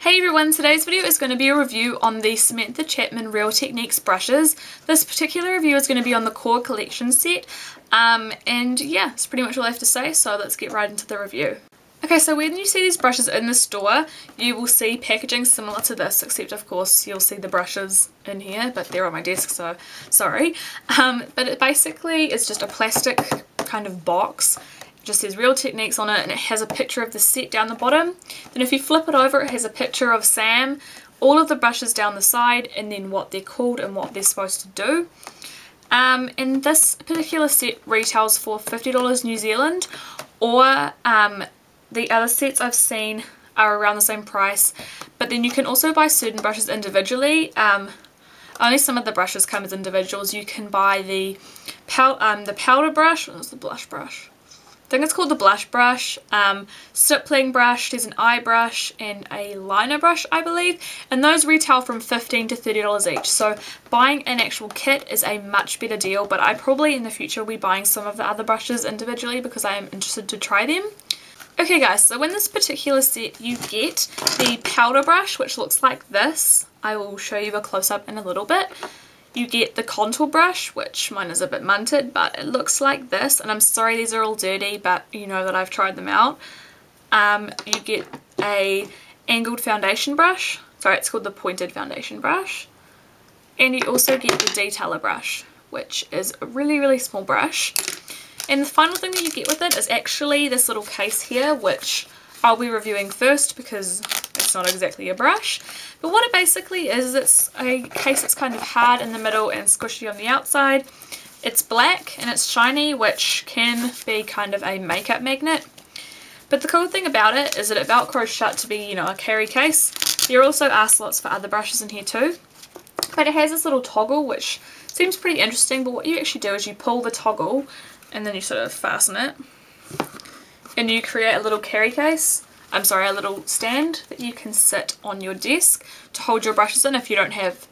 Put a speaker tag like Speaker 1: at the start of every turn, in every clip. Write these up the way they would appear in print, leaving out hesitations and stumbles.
Speaker 1: Hey everyone, today's video is going to be a review on the Samantha Chapman Real Techniques brushes. This particular review is going to be on the Core Collection set, and yeah, that's pretty much all I have to say, so let's get right into the review. Okay, so when you see these brushes in the store, you will see packaging similar to this, except of course you'll see the brushes in here, but they're on my desk, so sorry. But it basically is just a plastic kind of box. It just says Real Techniques on it, and it has a picture of the set down the bottom. Then if you flip it over, it has a picture of Sam, all of the brushes down the side, and then what they're called and what they're supposed to do. And this particular set retails for $50 New Zealand, or the other sets I've seen are around the same price, but then you can also buy certain brushes individually. Only some of the brushes come as individuals. You can buy the powder brush, what was the blush brush? I think it's called the blush brush, stippling brush, there's an eye brush and a liner brush I believe, and those retail from $15 to $30 each, so buying an actual kit is a much better deal, but I probably in the future will be buying some of the other brushes individually because I am interested to try them. Okay guys, so in this particular set you get the powder brush, which looks like this. I will show you a close-up in a little bit. You get the contour brush, which mine is a bit munted, but it looks like this, and I'm sorry these are all dirty, but you know that I've tried them out. You get a angled foundation brush, sorry it's called the pointed foundation brush, and you also get the detailer brush, which is a really small brush. And the final thing that you get with it is actually this little case here, which I'll be reviewing first because it's not exactly a brush. But what it basically is, it's a case that's kind of hard in the middle and squishy on the outside. It's black and it's shiny, which can be kind of a makeup magnet. But the cool thing about it is that it velcros shut to be, you know, a carry case. There also are slots for other brushes in here too. But it has this little toggle, which seems pretty interesting, but what you actually do is you pull the toggle and then you sort of fasten it. And you create a little carry case. I'm sorry, a little stand that you can sit on your desk to hold your brushes in if you don't have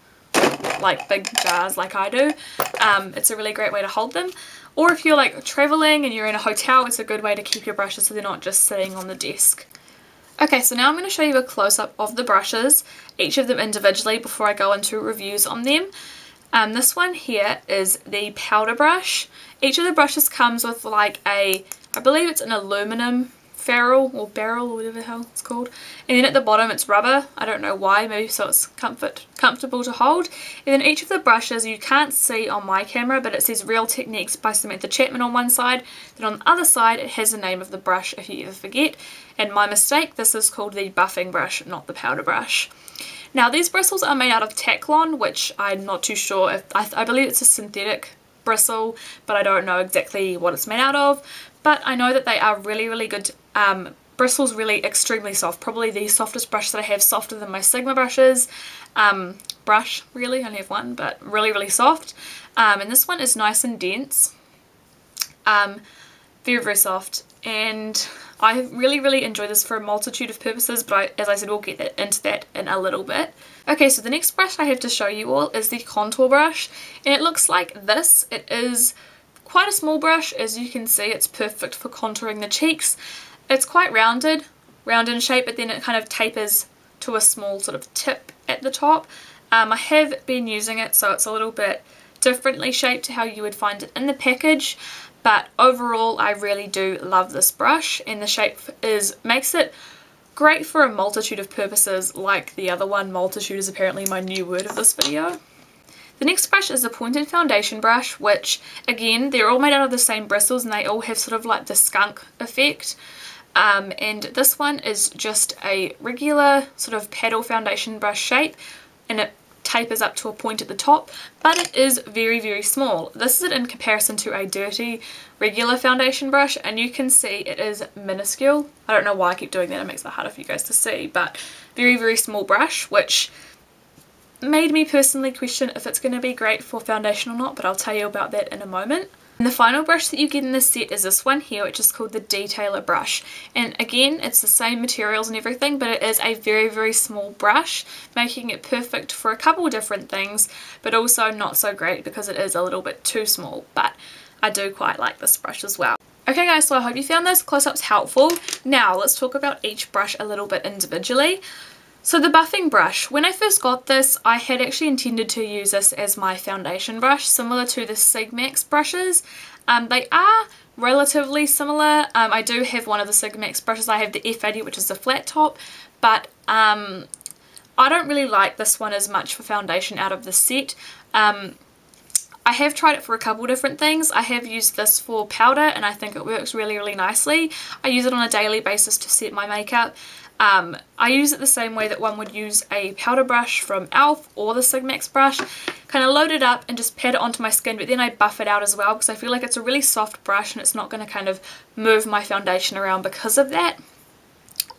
Speaker 1: like big jars like I do. It's a really great way to hold them. Or if you're like traveling and you're in a hotel, it's a good way to keep your brushes so they're not just sitting on the desk. Okay, so now I'm going to show you a close-up of the brushes, each of them individually before I go into reviews on them. This one here is the powder brush. Each of the brushes comes with like I believe it's an aluminum ferrule or barrel or whatever the hell it's called, and then at the bottom it's rubber. I don't know why, maybe so it's comfortable to hold. And then each of the brushes, you can't see on my camera, but it says Real Techniques by Samantha Chapman on one side, then on the other side it has the name of the brush if you ever forget. And my mistake, this is called the buffing brush, not the powder brush. Now these bristles are made out of Taklon, which I'm not too sure if, I believe it's a synthetic bristle, but I don't know exactly what it's made out of. But I know that they are really good bristles, really extremely soft, probably the softest brush that I have, softer than my Sigma brushes. Really, I only have one, but really soft. And this one is nice and dense, very soft, and I really enjoy this for a multitude of purposes, but as I said, we'll get into that in a little bit. Okay, so the next brush I have to show you all is the contour brush, and it looks like this. It is quite a small brush, as you can see. It's perfect for contouring the cheeks. It's quite round in shape, but then it kind of tapers to a small sort of tip at the top. I have been using it, so it's a little bit differently shaped to how you would find it in the package. But overall, I really do love this brush, and the shape makes it great for a multitude of purposes, like the other one. Multitude is apparently my new word of this video. The next brush is a pointed foundation brush, which again, they're all made out of the same bristles and they all have sort of like the skunk effect. And this one is just a regular sort of paddle foundation brush shape, and it tapers up to a point at the top, but it is very small. This is in comparison to a dirty regular foundation brush, and you can see it is minuscule. I don't know why I keep doing that, it makes it harder for you guys to see, but very small brush, which made me personally question if it's going to be great for foundation or not, but I'll tell you about that in a moment. And the final brush that you get in this set is this one here, which is called the Detailer brush. And again, it's the same materials and everything, but it is a very small brush, making it perfect for a couple different things, but also not so great because it is a little bit too small. But I do quite like this brush as well. Okay guys, so I hope you found those close-ups helpful. Now let's talk about each brush a little bit individually. So the buffing brush, when I first got this, I had actually intended to use this as my foundation brush, similar to the Sigmax brushes. They are relatively similar. I do have one of the Sigmax brushes. I have the F80, which is the flat top, but I don't really like this one as much for foundation out of the set. I have tried it for a couple different things. I have used this for powder and I think it works really nicely. I use it on a daily basis to set my makeup. I use it the same way that one would use a powder brush from e.l.f. or the Sigmax brush. Kind of load it up and just pat it onto my skin, but then I buff it out as well because I feel like it's a really soft brush and it's not going to kind of move my foundation around because of that.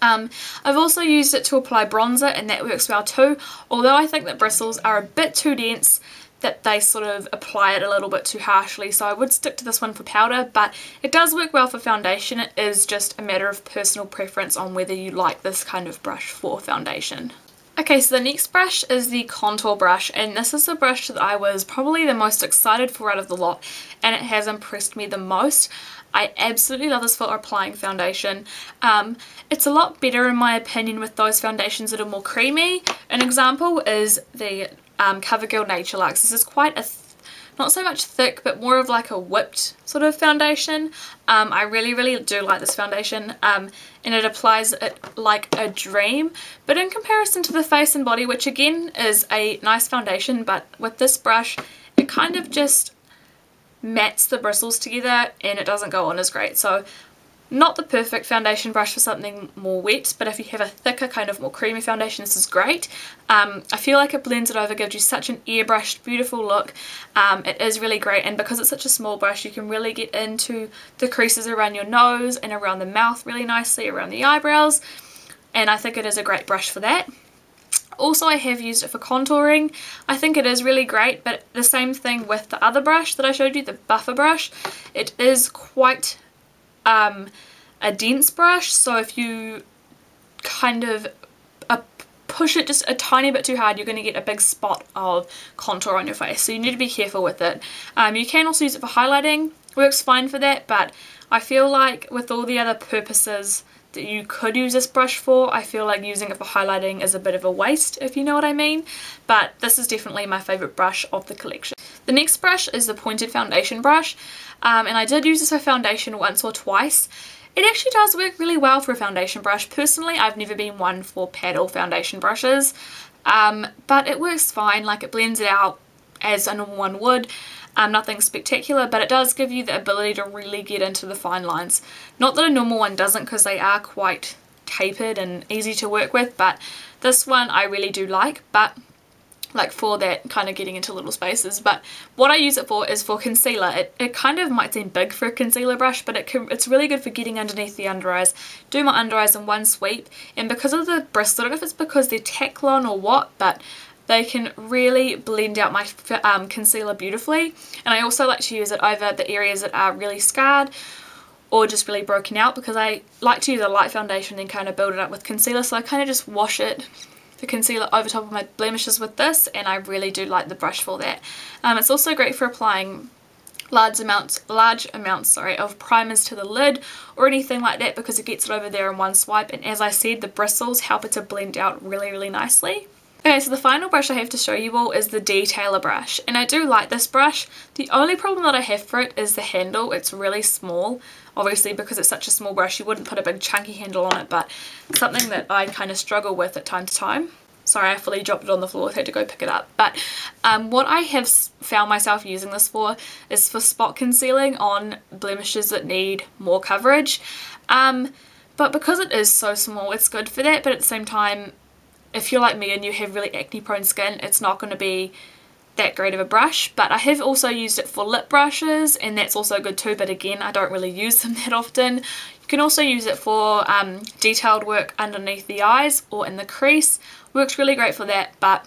Speaker 1: I've also used it to apply bronzer and that works well too, although I think that bristles are a bit too dense, that they sort of apply it a little bit too harshly, so I would stick to this one for powder, but it does work well for foundation. It is just a matter of personal preference on whether you like this kind of brush for foundation. Okay, so the next brush is the contour brush, and this is the brush that I was probably the most excited for out of the lot, and it has impressed me the most. I absolutely love this for applying foundation. It's a lot better in my opinion with those foundations that are more creamy. An example is the CoverGirl Nature Luxe. This is quite a not so much thick, but more of like a whipped sort of foundation. I really do like this foundation, and it applies it like a dream, but in comparison to the Face and Body, which again is a nice foundation, but with this brush it kind of just mats the bristles together and it doesn't go on as great. So not the perfect foundation brush for something more wet, but if you have a thicker kind of more creamy foundation, this is great. I feel like it blends it over, gives you such an airbrushed beautiful look. It is really great, and because it's such a small brush you can really get into the creases around your nose and around the mouth really nicely, around the eyebrows, and I think it is a great brush for that. Also, I have used it for contouring. I think it is really great, but the same thing with the other brush that I showed you, the buffer brush. It is quite a dense brush, so if you kind of push it just a tiny bit too hard, you're going to get a big spot of contour on your face, so you need to be careful with it. You can also use it for highlighting, works fine for that, but I feel like with all the other purposes that you could use this brush for, I feel like using it for highlighting is a bit of a waste, if you know what I mean. But this is definitely my favourite brush of the collection. The next brush is the pointed foundation brush, and I did use this for foundation once or twice. It actually does work really well for a foundation brush. Personally, I've never been one for paddle foundation brushes, but it works fine. Like, it blends it out as a normal one would. Nothing spectacular, but it does give you the ability to really get into the fine lines. Not that a normal one doesn't, because they are quite tapered and easy to work with, but this one I really do like, but like for that kind of getting into little spaces. But what I use it for is for concealer. It kind of might seem big for a concealer brush, but it's really good for getting underneath the under eyes. Do my under eyes in one sweep, and because of the bristle, I don't know if it's because they're Taklon or what, but they can really blend out my concealer beautifully. And I also like to use it over the areas that are really scarred or just really broken out, because I like to use a light foundation and then kind of build it up with concealer. So I kind of just wash the concealer over top of my blemishes with this, and I really do like the brush for that. It's also great for applying large amounts of primers to the lid or anything like that, because it gets it over there in one swipe, and as I said, the bristles help it to blend out really nicely. Okay, so the final brush I have to show you all is the Detailer brush, and I do like this brush. The only problem that I have for it is the handle. It's really small. Obviously, because it's such a small brush, you wouldn't put a big chunky handle on it, but something that I kind of struggle with at time to time. Sorry, I fully dropped it on the floor, I had to go pick it up. But what I have found myself using this for is for spot concealing on blemishes that need more coverage. But because it is so small, it's good for that, but at the same time, if you're like me and you have really acne prone skin, it's not going to be that great of a brush. But I have also used it for lip brushes, and that's also good too, but again, I don't really use them that often. You can also use it for detailed work underneath the eyes or in the crease. Works really great for that, but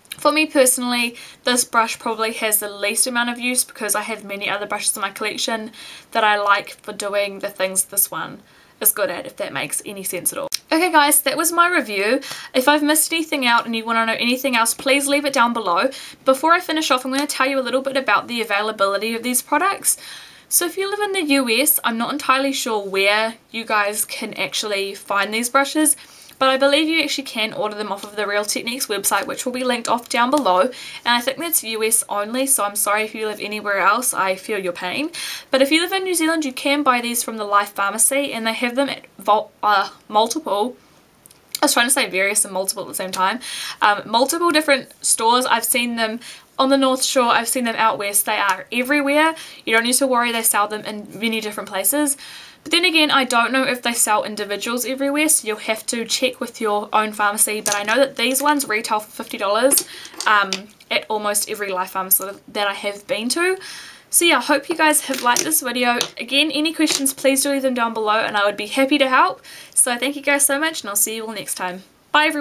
Speaker 1: for me personally, this brush probably has the least amount of use, because I have many other brushes in my collection that I like for doing the things this one is good at, if that makes any sense at all. Okay guys, that was my review. If I've missed anything out and you want to know anything else, please leave it down below. Before I finish off, I'm going to tell you a little bit about the availability of these products. So if you live in the US, I'm not entirely sure where you guys can actually find these brushes, but but I believe you actually can order them off of the Real Techniques website, which will be linked off down below, and I think that's US only, so I'm sorry if you live anywhere else, I feel your pain. But if you live in New Zealand, you can buy these from the Life Pharmacy, and they have them at multiple, I was trying to say various and multiple at the same time, multiple different stores. I've seen them on the North Shore, I've seen them out west, they are everywhere. You don't need to worry, they sell them in many different places. But then again, I don't know if they sell individuals everywhere, so you'll have to check with your own pharmacy. But I know that these ones retail for $50 at almost every Life Pharmacy that I have been to. So yeah, I hope you guys have liked this video. Again, any questions, please do leave them down below and I would be happy to help. So thank you guys so much, and I'll see you all next time. Bye everyone.